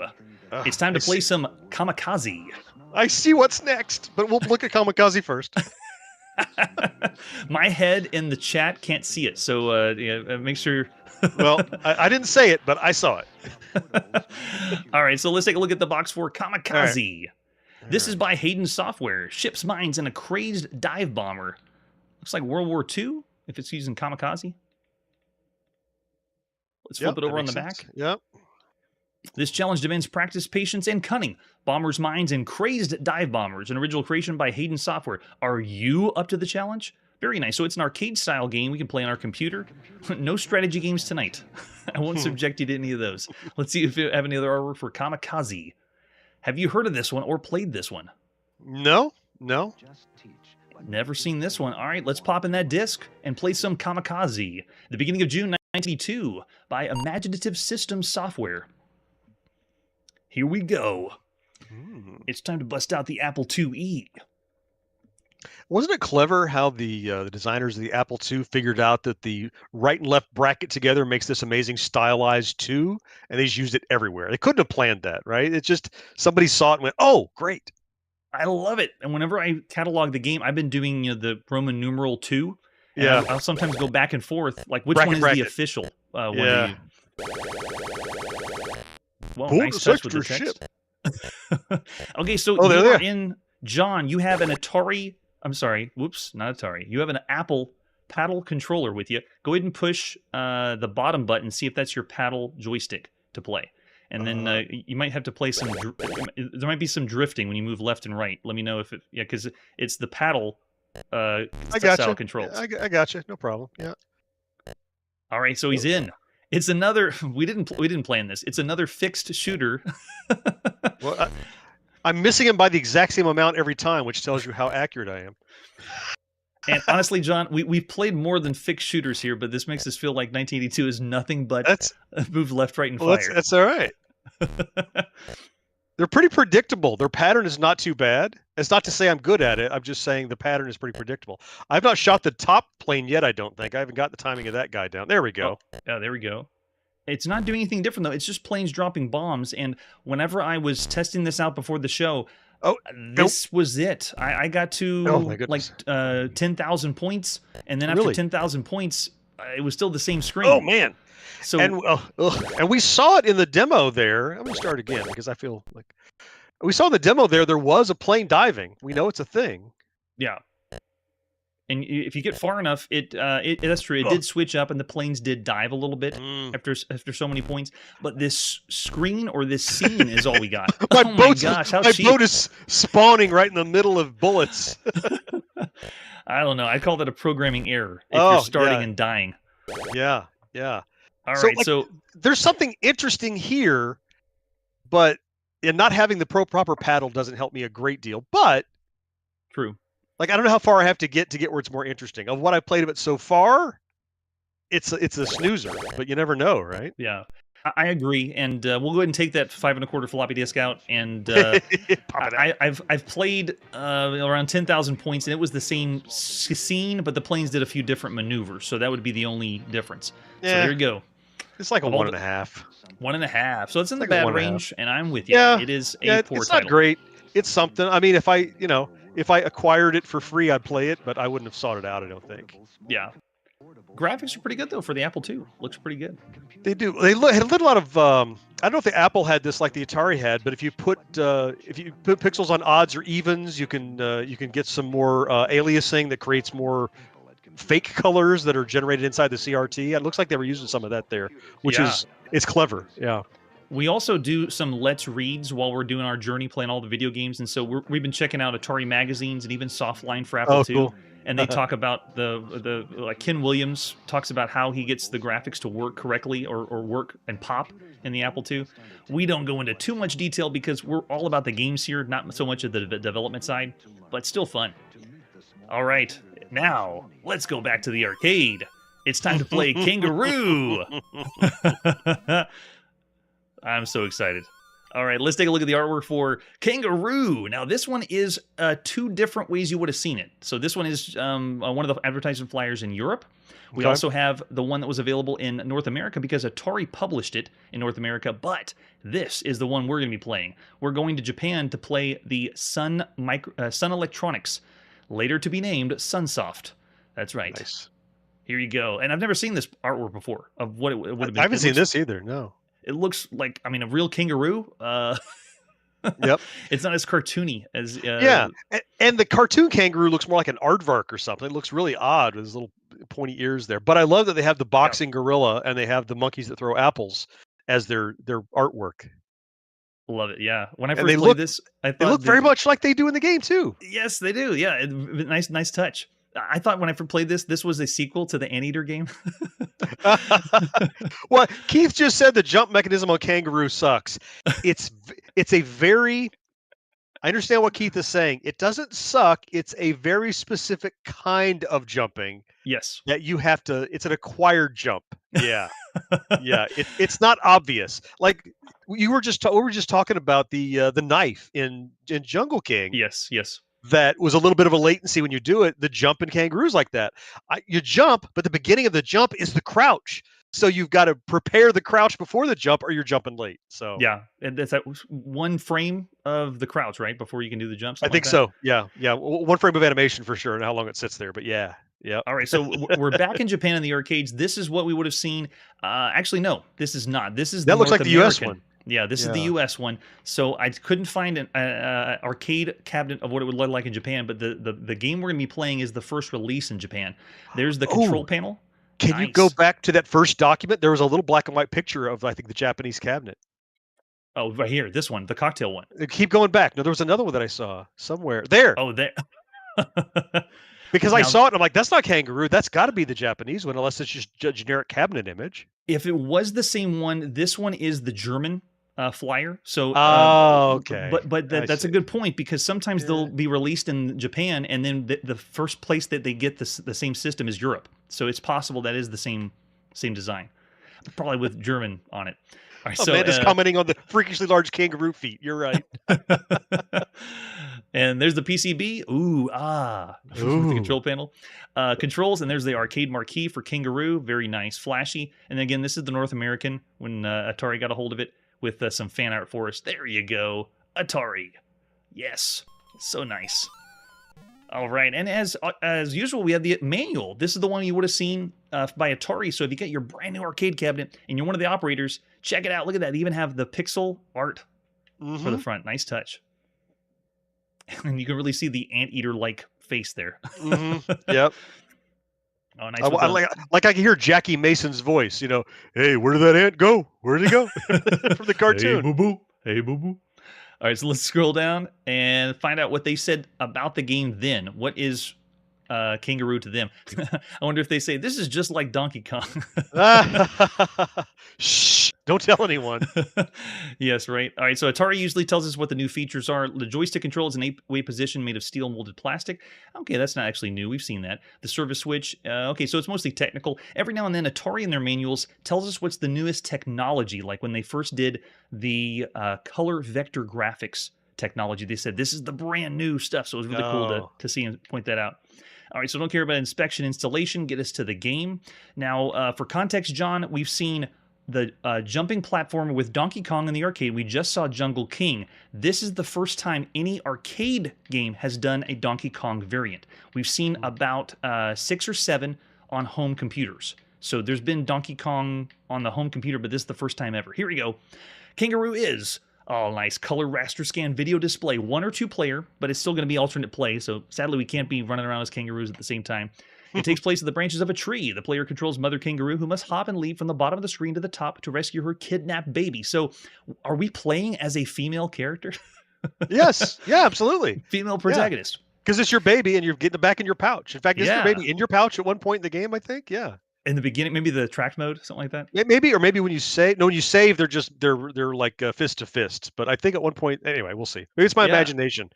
It's time to play some Kamikaze. I see what's next, but we'll look at Kamikaze first. My head in the chat can't see it, so make sure. Well, I didn't say it, but I saw it. All right, so let's take a look at the box for Kamikaze. This is by Hayden Software. Ships mines in a crazed dive bomber. Looks like World War II, if it's using Kamikaze. Let's flip it over on the back. Yep. This challenge demands practice, patience, and cunning. Bombers, mines, and crazed dive bombers. An original creation by Hayden Software. Are you up to the challenge? Very nice. So it's an arcade-style game we can play on our computer. No strategy games tonight. I won't subject you to any of those. Let's see if you have any other artwork for Kamikaze. Have you heard of this one or played this one? No. Never seen this one. All right, let's pop in that disc and play some Kamikaze. The beginning of June 1992 by Imaginative Systems Software. Here we go. It's time to bust out the Apple IIe. Wasn't it clever how the designers of the Apple II figured out that the right and left bracket together makes this amazing stylized 2, and they just used it everywhere? They couldn't have planned that, right? It's just somebody saw it and went, "Oh, great." I love it. And whenever I catalog the game, I've been doing the Roman numeral 2. Yeah. I'll sometimes go back and forth. Like, which one is the official one? Yeah. Well, nice touch with the text. Okay, so you are in, John, you have an Atari, I'm sorry, whoops, not Atari. You have an Apple paddle controller with you. Go ahead and push the bottom button, see if that's your paddle joystick to play. And then you might have to play some, there might be some drifting when you move left and right. Let me know if it, because it's the paddle style controls. I got you, no problem, yeah. All right, so he's in. It's another, we didn't plan this. It's another fixed shooter. Well, I'm missing him by the exact same amount every time, which tells you how accurate I am. And honestly, John, we've played more than fixed shooters here, but this makes us feel like 1982 is nothing but move left, right, and fire. That's all right. They're pretty predictable. Their pattern is not too bad. It's not to say I'm good at it. I'm just saying the pattern is pretty predictable. I've not shot the top plane yet, I don't think. I haven't got the timing of that guy down. There we go. Oh, yeah, there we go. It's not doing anything different, though. It's just planes dropping bombs. And whenever I was testing this out before the show, this was it. I got to like 10,000 points. And then after 10,000 points, it was still the same screen. Oh, man. So, and we saw it in the demo there. I'm going to start again because I feel like we saw in the demo there was a plane diving. We know it's a thing. Yeah. And if you get far enough, that's true. It did switch up, and the planes did dive a little bit after so many points. But this screen or this scene is all we got. My boat is spawning right in the middle of bullets. I don't know. I call that a programming error if you're starting and dying. Yeah. All right, so there's something interesting here, but not having the proper paddle doesn't help me a great deal. But true. Like, I don't know how far I have to get where it's more interesting. Of what I played of it so far, it's a snoozer, but you never know, right? Yeah. I agree, and we'll go ahead and take that 5.25 floppy disk out, and Pop it out. I've played around 10,000 points, and it was the same scene, but the planes did a few different maneuvers, so that would be the only difference. So there you go. It's like a 1.5. 1.5. So it's in the Like bad range, and I'm with you. Yeah, It is a poor it's title. not great. It's something. I mean, if I acquired it for free, I'd play it, but I wouldn't have sought it out, I don't think. Yeah. Graphics are pretty good though for the Apple II. Looks pretty good. They do. They had a little lot of. I don't know if the Apple had this like the Atari had, but if you put pixels on odds or evens, you can get some more aliasing that creates more fake colors that are generated inside the CRT. It looks like they were using some of that there, which is it's clever. Yeah. We also do some Let's Reads while we're doing our journey playing all the video games, and so we've been checking out Atari magazines and even Softline for Apple II. Cool. And they talk about the like Ken Williams talks about how he gets the graphics to work correctly or work and pop in the Apple II. We don't go into too much detail because we're all about the games here, not so much of the development side, but still fun. All right, now let's go back to the arcade. It's time to play Kangaroo. I'm so excited. All right, let's take a look at the artwork for Kangaroo. Now, this one is two different ways you would have seen it. So this one is one of the advertising flyers in Europe. We also have the one that was available in North America because Atari published it in North America, but this is the one we're going to be playing. We're going to Japan to play the Sun Electronics, later to be named Sunsoft. That's right. Nice. Here you go. And I've never seen this artwork before of what it would have been. I haven't seen this either, no. It looks like, I mean, a real kangaroo. Yep. It's not as cartoony as... yeah, and the cartoon kangaroo looks more like an aardvark or something. It looks really odd with his little pointy ears there. But I love that they have the boxing gorilla and they have the monkeys that throw apples as their artwork. Love it, yeah. When I first played this, I thought... They look very much like they do in the game, too. Yes, they do, yeah. Nice touch. I thought when I first played this was a sequel to the Anteater game. Well, Keith just said the jump mechanism on Kangaroo sucks. It's a very... I understand what Keith is saying. It doesn't suck. It's a very specific kind of jumping. Yes. That you have to... It's an acquired jump. Yeah. Yeah. It's not obvious. Like we were just talking about the knife in Jungle King. Yes. That was a little bit of a latency when you do it. The jump in Kangaroos like that. You jump, but the beginning of the jump is the crouch. So you've got to prepare the crouch before the jump or you're jumping late. So yeah, and that's that one frame of the crouch, right? Before you can do the jumps. I think so. Yeah. One frame of animation for sure and how long it sits there. But yeah. All right, so we're back in Japan in the arcades. This is what we would have seen. Actually, no, this is not. This is that looks like the US one. Yeah, this is the U.S. one. So I couldn't find an arcade cabinet of what it would look like in Japan, but the game we're going to be playing is the first release in Japan. There's the control panel. Can you go back to that first document? There was a little black and white picture of, I think, the Japanese cabinet. Oh, right here, this one, the cocktail one. Keep going back. No, there was another one that I saw somewhere. There. Oh, there. Because I saw it, and I'm like, that's not Kangaroo. That's got to be the Japanese one, unless it's just a generic cabinet image. If it was the same one, this one is the German flyer. So, okay. But that's a good point because sometimes they'll be released in Japan, and then the first place that they get the same system is Europe. So it's possible that is the same design, probably with German on it. All right, so Amanda's commenting on the freakishly large kangaroo feet. You're right. And there's the PCB. Ooh. The control panel. Controls, and there's the arcade marquee for Kangaroo. Very nice, flashy. And again, this is the North American when Atari got a hold of it with some fan art for us. There you go. Atari. Yes. So nice. All right, and as usual, we have the manual. This is the one you would have seen by Atari. So if you get your brand new arcade cabinet and you're one of the operators, check it out. Look at that. They even have the pixel art for the front. Nice touch. And you can really see the anteater-like face there. Yep. Oh, nice. Like I can hear Jackie Mason's voice. You know, hey, where did that ant go? Where did he go? From the cartoon. Hey, boo-boo. Hey, boo-boo. All right, so let's scroll down and find out what they said about the game then. What is kangaroo to them. I wonder if they say, this is just like Donkey Kong. Shh, don't tell anyone. Yes, right. All right, so Atari usually tells us what the new features are. The joystick control is an 8-way position made of steel molded plastic. Okay, that's not actually new. We've seen that. The service switch, okay, so it's mostly technical. Every now and then, Atari in their manuals tells us what's the newest technology, like when they first did the color vector graphics technology. They said, this is the brand new stuff, so it was really cool to see and point that out. All right, so don't care about inspection, installation. Get us to the game. Now, for context, John, we've seen the jumping platformer with Donkey Kong in the arcade. We just saw Jungle King. This is the first time any arcade game has done a Donkey Kong variant. We've seen about 6 or 7 on home computers. So there's been Donkey Kong on the home computer, but this is the first time ever. Here we go. Kangaroo is... Oh, nice color raster scan video display. 1 or 2 player, but it's still going to be alternate play, so sadly we can't be running around as kangaroos at the same time. It takes place in the branches of a tree. The player controls Mother Kangaroo, who must hop and leap from the bottom of the screen to the top to rescue her kidnapped baby. So, are we playing as a female character? Yes. Yeah, absolutely. Female protagonist. Because it's your baby and you're getting it back in your pouch. In fact, isn't your baby in your pouch at one point in the game, I think? Yeah. In the beginning, maybe the track mode, something like that. Yeah, maybe, or maybe when you save. No, when you save, they're like fist to fist. But I think at one point, anyway, we'll see. Maybe it's my imagination.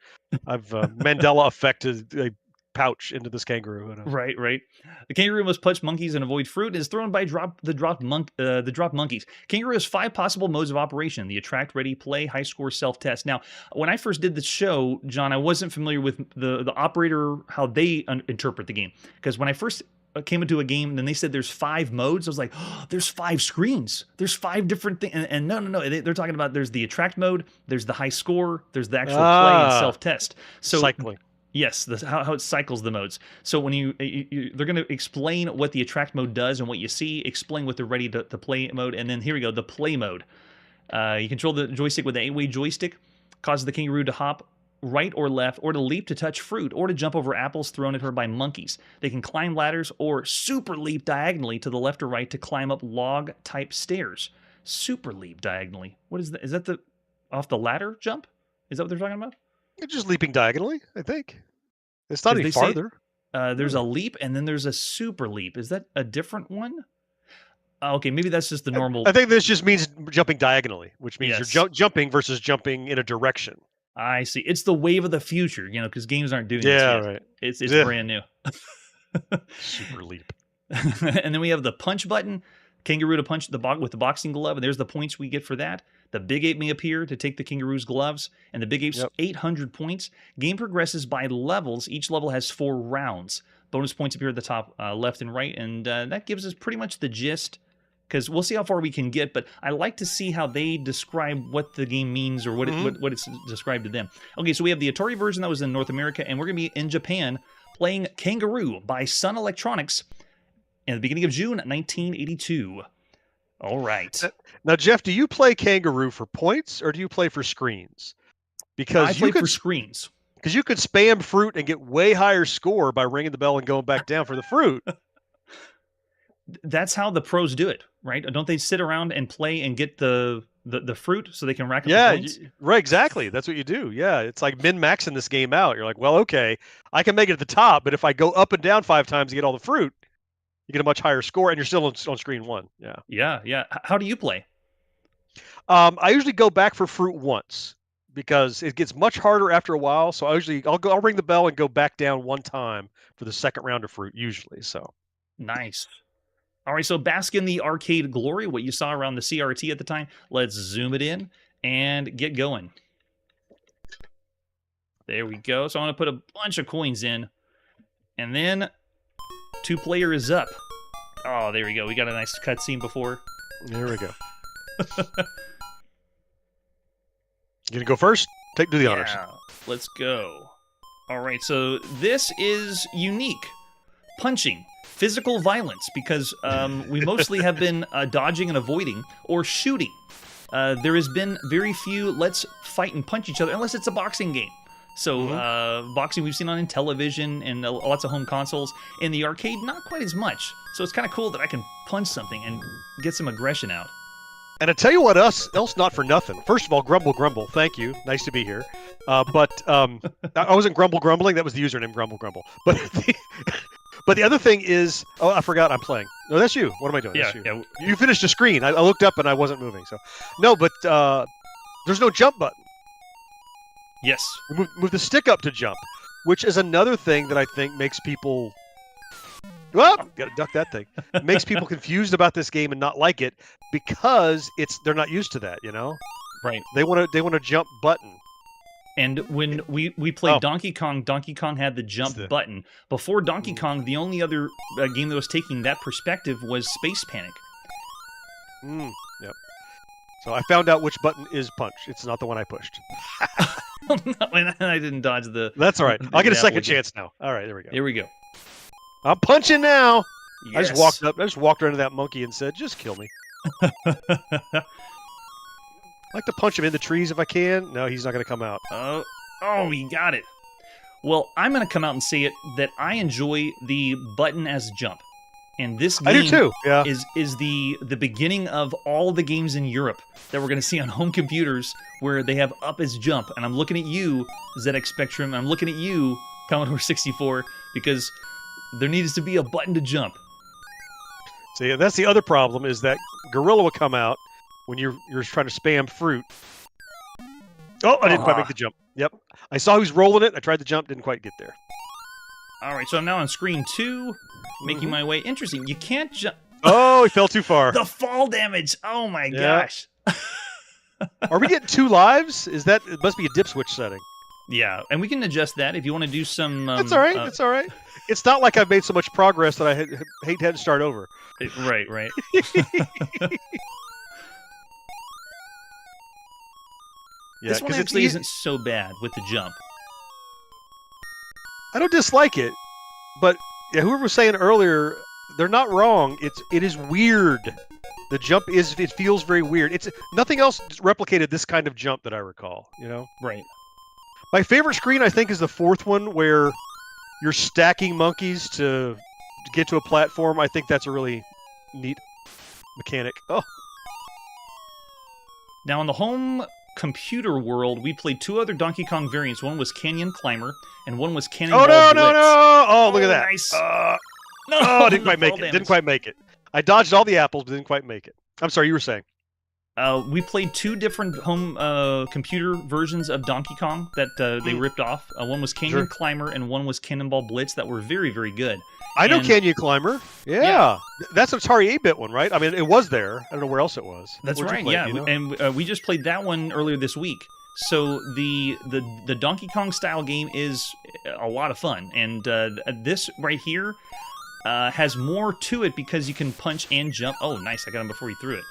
I've Mandela affected a pouch into this kangaroo. Right. The kangaroo must punch monkeys and avoid fruit and is thrown by the dropped monkeys. Kangaroo has 5 possible modes of operation: the attract, ready, play, high score, self-test. Now, when I first did the show, John, I wasn't familiar with the operator, how they interpret the game, because when I first came into a game and then they said there's 5 modes, I was like, oh, there's 5 screens, there's 5 different things. And no, they're talking about there's the attract mode, there's the high score, there's the actual play and self-test. So cycling. Yes, how it cycles the modes. So when they're going to explain what the attract mode does and what you see, explain what the ready to play mode, and then here we go, the play mode. You control the joystick with the 8-way joystick, causes the kangaroo to hop right or left, or to leap to touch fruit, or to jump over apples thrown at her by monkeys. They can climb ladders or super leap diagonally to the left or right to climb up log-type stairs. Super leap diagonally. What is that? Is that the off the ladder jump? Is that what they're talking about? It's just leaping diagonally, I think. It's not any farther. There's a leap, and then there's a super leap. Is that a different one? Okay, maybe that's just the normal... I think this just means jumping diagonally, which means you're jumping versus jumping in a direction. I see. It's the wave of the future, because games aren't doing this yet. Right. It's brand new. Super leap. And then we have the punch button. Kangaroo to punch with the boxing glove, and there's the points we get for that. The Big Ape may appear to take the kangaroo's gloves, and the Big Ape's 800 points. Game progresses by levels. Each level has 4 rounds. Bonus points appear at the top left and right, and that gives us pretty much the gist, because we'll see how far we can get, but I like to see how they describe what the game means or what it's described to them. Okay, so we have the Atari version that was in North America, and we're going to be in Japan playing Kangaroo by Sun Electronics in the beginning of June 1982. All right. Now, Jeff, do you play Kangaroo for points or do you play for screens? Because I play for screens. Because you could spam fruit and get way higher score by ringing the bell and going back down for the fruit. That's how the pros do it, right? Don't they sit around and play and get the fruit so they can rack up the points? Right, exactly. That's what you do. Yeah, it's like min-maxing this game out. You're like, well, okay, I can make it at the top, but if I go up and down 5 times to get all the fruit, you get a much higher score, and you're still on screen 1. Yeah. How do you play? I usually go back for fruit once because it gets much harder after a while. So I'll ring the bell and go back down 1 time for the second round of fruit usually. So nice. All right, so bask in the arcade glory, what you saw around the CRT at the time. Let's zoom it in and get going. There we go. So I'm going to put a bunch of coins in, and then 2-player is up. Oh, there we go. We got a nice cutscene before. There we go. You gonna go first? Do the honors. Let's go. All right, so this is unique. Punching. Physical violence, because we mostly have been dodging and avoiding, or shooting. There has been very few let's fight and punch each other, unless it's a boxing game. So boxing we've seen on television and lots of home consoles. In the arcade, not quite as much. So it's kind of cool that I can punch something and get some aggression out. And I tell you what else not for nothing. First of all, Grumble. Thank you. Nice to be here. But I wasn't grumbling. That was the username, Grumble. But the other thing is, oh, I forgot I'm playing. No, that's you. What am I doing? Yeah, that's you. yeah. You finished the screen. I looked up and I wasn't moving. So, no, but there's no jump button. Yes. Move the stick up to jump, which is another thing that I think makes people. Well, gotta duck that thing. Makes people confused about this game and not like it because they're not used to that. Right. They want a jump button. And when we played Donkey Kong had the jump button. Before Donkey Kong, the only other game that was taking that perspective was Space Panic. Yep. So I found out which button is punch. It's not the one I pushed. And I didn't dodge the... That's all right. I'll get a second chance now. All right, there we go. Here we go. I'm punching now. Yes. I just walked around to that monkey and said, just kill me. I like to punch him in the trees if I can. No, he's not going to come out. Oh, he got it. Well, I'm going to come out and say it that I enjoy the button as jump. And this game I do too. Yeah. is the beginning of all the games in Europe that we're going to see on home computers where they have up as jump. And I'm looking at you, ZX Spectrum, and I'm looking at you, Commodore 64, because there needs to be a button to jump. See, that's the other problem is that Gorilla will come out when you're trying to spam fruit. Oh, I didn't quite make the jump. Yep. I saw he was rolling it. I tried to jump, didn't quite get there. All right, so I'm now on screen 2, making my way. Interesting. You can't jump. Oh, he fell too far. The fall damage. Oh my gosh. Are we getting 2 lives? It must be a dip switch setting. Yeah, and we can adjust that if you want to do some... That's all right. That's all right. It's not like I've made so much progress that I hate to start over. Right. Yeah, this one actually isn't so bad with the jump. I don't dislike it, but whoever was saying earlier, they're not wrong. It is weird. The jump it feels very weird. It's nothing else replicated this kind of jump that I recall. Right. My favorite screen, I think, is the 4th one where you're stacking monkeys to get to a platform. I think that's a really neat mechanic. Oh. Now, in the home computer world, we played 2 other Donkey Kong variants. One was Canyon Climber, and one was Cannonball Blitz. No! Oh, look at that. Nice. No, I didn't quite make it. Didn't quite make it. I dodged all the apples, but didn't quite make it. I'm sorry, you were saying. We played 2 different home computer versions of Donkey Kong that they ripped off. One was Canyon Climber and one was Cannonball Blitz that were very, very good. I know Canyon Climber. Yeah. That's an Atari 8-bit one, right? I mean, it was there. I don't know where else it was. That's right, yeah. And we just played that one earlier this week. So the Donkey Kong style game is a lot of fun. And this right here has more to it because you can punch and jump. Oh, nice. I got him before he threw it.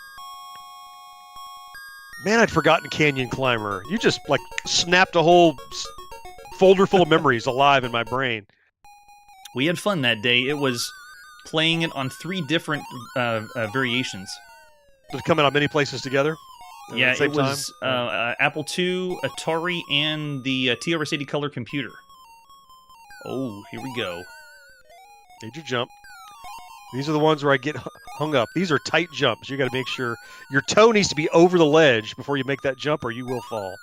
Man, I'd forgotten Canyon Climber. You just, snapped a whole folder full of memories alive in my brain. We had fun that day. It was playing it on 3 different variations. Did it come out many places together? Yeah, it was Apple II, Atari, and the TRS-80 Color computer. Oh, here we go. Major jump. These are the ones where I get hung up. These are tight jumps. You got to make sure your toe needs to be over the ledge before you make that jump, or you will fall.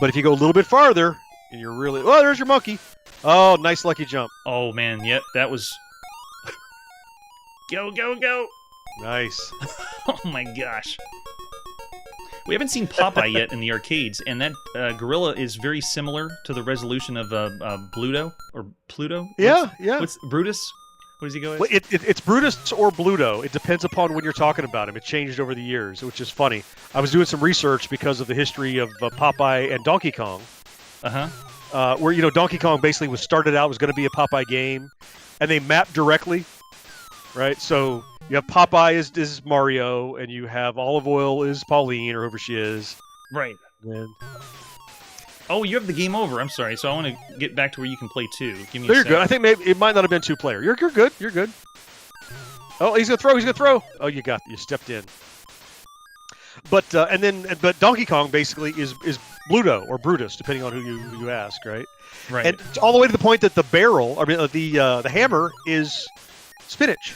But if you go a little bit farther, and you're really... Oh, there's your monkey. Oh, nice lucky jump. Oh, man. Yep, that was... Go. Nice. Oh, my gosh. We haven't seen Popeye yet in the arcades, and that gorilla is very similar to the resolution of Bluto, or Pluto? Yeah. What's Brutus? What does he go as? Well, it's Brutus or Bluto. It depends upon when you're talking about him. It changed over the years, which is funny. I was doing some research because of the history of Popeye and Donkey Kong. Where, Donkey Kong basically was going to be a Popeye game, and they mapped directly, right? So you have Popeye is Mario, and you have Olive Oil is Pauline, or whoever she is. Right. And... Oh, you have the game over. I'm sorry. So I want to get back to where you can play 2. Give me You're good. I think maybe it might not have been 2-player. You're good. You're good. Oh, he's gonna throw. Oh, you stepped in. But Donkey Kong basically is Bluto or Brutus, depending on who you ask, right? Right. And all the way to the point that the barrel, the hammer is spinach.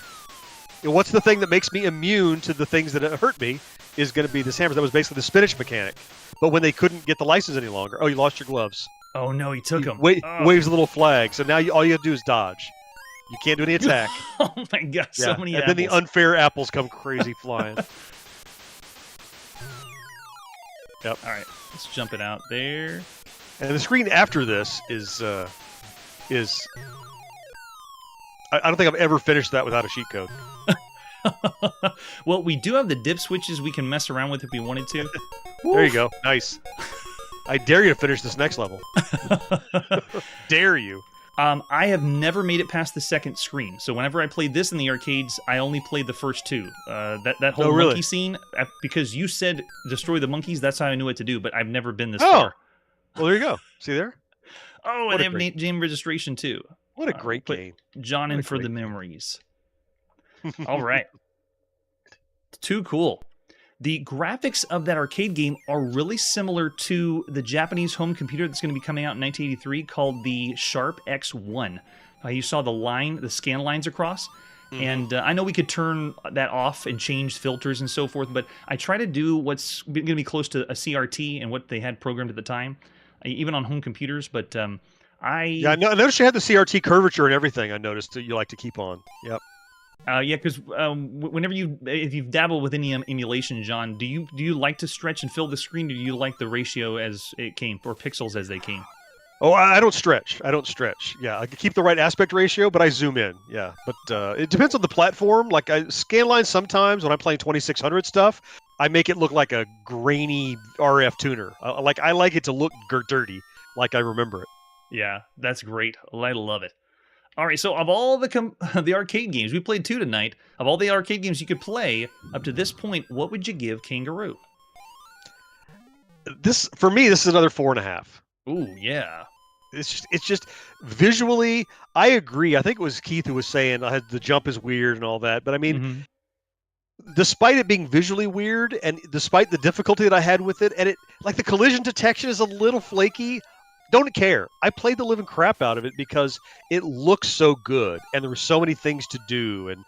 What's the thing that makes me immune to the things that hurt me? is going to be this hammer that was basically the spinach mechanic. But when they couldn't get the license any longer, oh, you lost your gloves. Oh no, he took them. Waves a little flag. So now all you have to do is dodge. You can't do any attack. Oh my god, so many apples. And then the unfair apples come crazy flying. Yep. All right, let's jump it out there. And the screen after this is I don't think I've ever finished that without a cheat code. Well, we do have the dip switches we can mess around with if we wanted to. There you go. Nice. I dare you to finish this next level. Dare you. I have never made it past the second screen. So whenever I played this in the arcades, I only played the first two. That whole monkey scene, because you said destroy the monkeys, that's how I knew what to do, but I've never been this far. Well, there you go. See there? Oh, and they have game registration too. What a great game. John in for the memories. All right. Too cool. The graphics of that arcade game are really similar to the Japanese home computer that's going to be coming out in 1983 called the Sharp X1. You saw the scan lines across. Mm-hmm. And I know we could turn that off and change filters and so forth, but I try to do what's going to be close to a CRT and what they had programmed at the time, even on home computers. But I noticed you had the CRT curvature and everything. I noticed that you like to keep on. Yep. Because whenever if you've dabbled with any emulation, John, do you like to stretch and fill the screen, or do you like the ratio as it came, or pixels as they came? Oh, I don't stretch. Yeah, I keep the right aspect ratio, but I zoom in. Yeah, but it depends on the platform. Like scan lines sometimes when I'm playing 2600 stuff, I make it look like a grainy RF tuner. I like it to look dirty, like I remember it. Yeah, that's great. I love it. All right, so of all the arcade games, we played 2 tonight. Of all the arcade games you could play up to this point, what would you give Kangaroo? For me, this is another 4.5. Ooh, yeah. It's just visually, I agree. I think it was Keith who was saying the jump is weird and all that. But I mean, despite it being visually weird, and despite the difficulty that I had with it, and it like the collision detection is a little flaky. Don't care. I played the living crap out of it because it looks so good, and there were so many things to do, and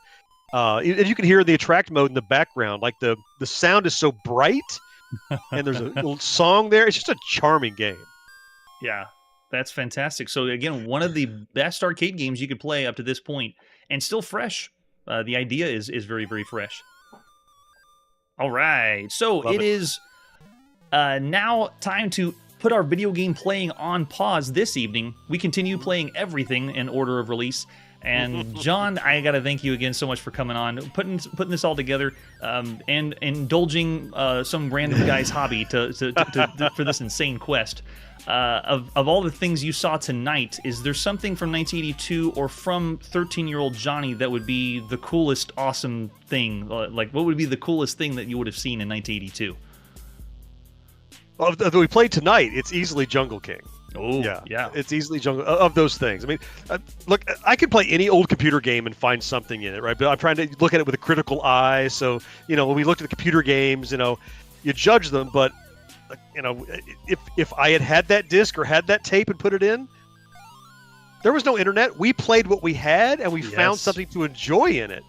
you can hear the attract mode in the background. Like the sound is so bright, and there's a little song there. It's just a charming game. Yeah, that's fantastic. So again, one of the best arcade games you could play up to this point, and still fresh. The idea is very, very fresh. All right, so it is now time to put our video game playing on pause this evening. We continue playing everything in order of release. And John, I got to thank you again so much for coming on, putting this all together, and indulging some random guy's hobby for this insane quest. Of all the things you saw tonight, is there something from 1982 or from 13-year-old Johnny that would be the coolest, awesome thing? Like, what would be the coolest thing that you would have seen in 1982? That we played tonight, it's easily Jungle King. Oh, yeah. It's easily Jungle of those things. I mean, look, I could play any old computer game and find something in it, right? But I'm trying to look at it with a critical eye. So, when we looked at the computer games, you judge them. But, if I had that disc or had that tape and put it in, there was no internet. We played what we had, and we found something to enjoy in it.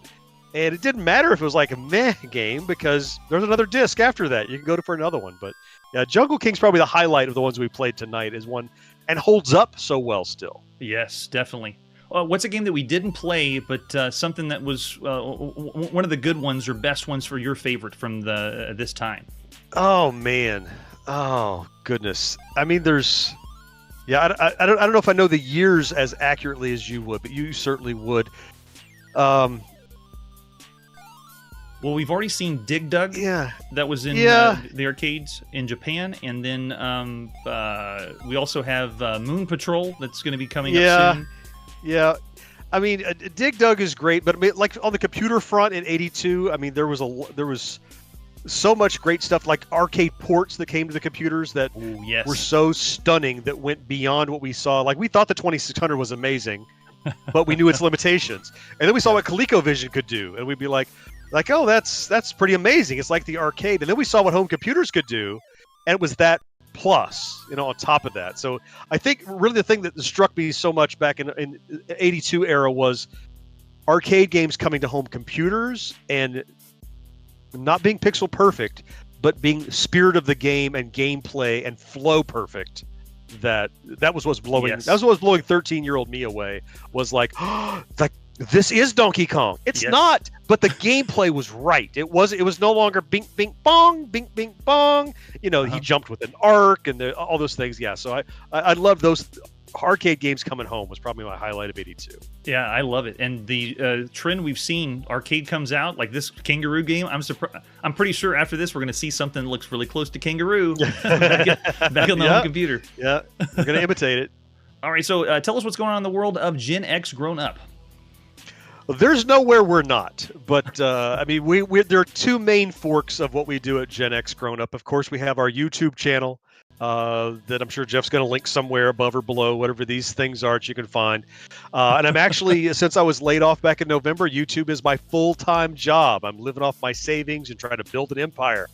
And it didn't matter if it was like a meh game, because there's another disc after that. You can go for another one. But yeah, Jungle King's probably the highlight of the ones we played tonight, is one, and holds up so well still. Yes, definitely. What's a game that we didn't play, but something that was one of the good ones or best ones for your favorite from this time? Oh man, oh goodness. I mean, there's, I don't know if I know the years as accurately as you would, but you certainly would. Well, we've already seen Dig Dug. Yeah. That was in the arcades in Japan. And then we also have Moon Patrol that's going to be coming up soon. Yeah. I mean, Dig Dug is great, but like on the computer front in '82, I mean, there was so much great stuff, like arcade ports that came to the computers that were so stunning, that went beyond what we saw. Like, we thought the 2600 was amazing, but we knew its limitations. And then we saw what ColecoVision could do, and we'd be like, oh, that's pretty amazing. It's like the arcade. And then we saw what home computers could do, and it was that plus, on top of that. So I think really the thing that struck me so much back in 82 era was arcade games coming to home computers, and not being pixel perfect, but being spirit of the game and gameplay and flow perfect. That was what's blowing. Yes. That was what was blowing 13-year-old me away. Was like, like this is Donkey Kong. It's not, but the gameplay was right. It was no longer bing bing bong, bing bing bong. You know, he jumped with an arc and all those things. Yeah, so I love those arcade games coming home. Was probably my highlight of '82. Yeah, I love it. And the trend we've seen, arcade comes out like this Kangaroo game. I'm pretty sure after this we're going to see something that looks really close to Kangaroo back on the home computer. Yeah, we're going to imitate it. All right, so tell us what's going on in the world of Gen X Grown Up. There's nowhere we're not, but I mean, there are two main forks of what we do at Gen X Grown Up. Of course, we have our YouTube channel that I'm sure Jeff's going to link somewhere above or below, whatever these things are that you can find. And I'm actually, since I was laid off back in November, YouTube is my full-time job. I'm living off my savings and trying to build an empire.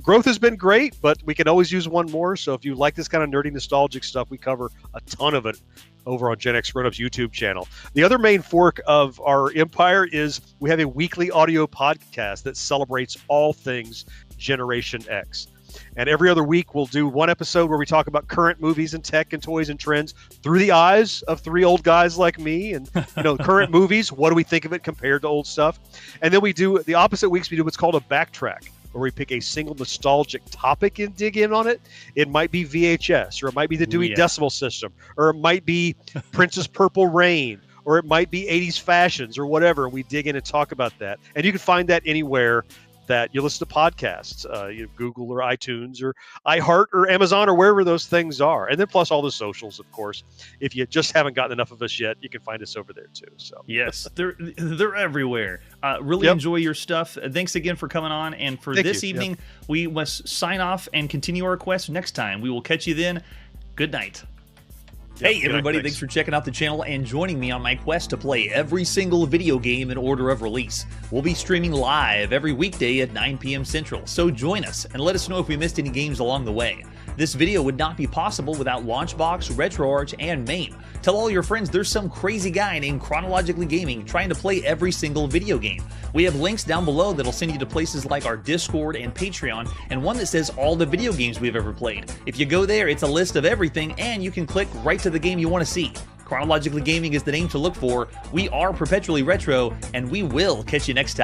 Growth has been great, but we can always use one more. So if you like this kind of nerdy, nostalgic stuff, we cover a ton of it over on Gen X Grown Up's YouTube channel. The other main fork of our empire is we have a weekly audio podcast that celebrates all things Generation X. And every other week, we'll do one episode where we talk about current movies and tech and toys and trends through the eyes of three old guys like me. And, you know, current movies, what do we think of it compared to old stuff? And then we do the opposite weeks, we do what's called a backtrack, where we pick a single nostalgic topic and dig in on it. It might be VHS, or it might be the Dewey Decimal System, or it might be Princess Purple Rain, or it might be 80s fashions, or whatever. We dig in and talk about that. And you can find that anywhere that you listen to podcasts, Google or iTunes or iHeart or Amazon or wherever those things are. And then plus all the socials, of course. If you just haven't gotten enough of us yet, you can find us over there too. So yes, they're everywhere. Really enjoy your stuff. Thanks again for coming on. And for this evening, we must sign off and continue our quest next time. We will catch you then. Good night. Hey everybody, thanks for checking out the channel and joining me on my quest to play every single video game in order of release. We'll be streaming live every weekday at 9 p.m. Central, so join us and let us know if we missed any games along the way. This video would not be possible without Launchbox, RetroArch, and MAME. Tell all your friends there's some crazy guy named Chronologically Gaming trying to play every single video game. We have links down below that'll send you to places like our Discord and Patreon, and one that says all the video games we've ever played. If you go there, it's a list of everything, and you can click right to the game you want to see. Chronologically Gaming is the name to look for. We are perpetually retro, and we will catch you next time.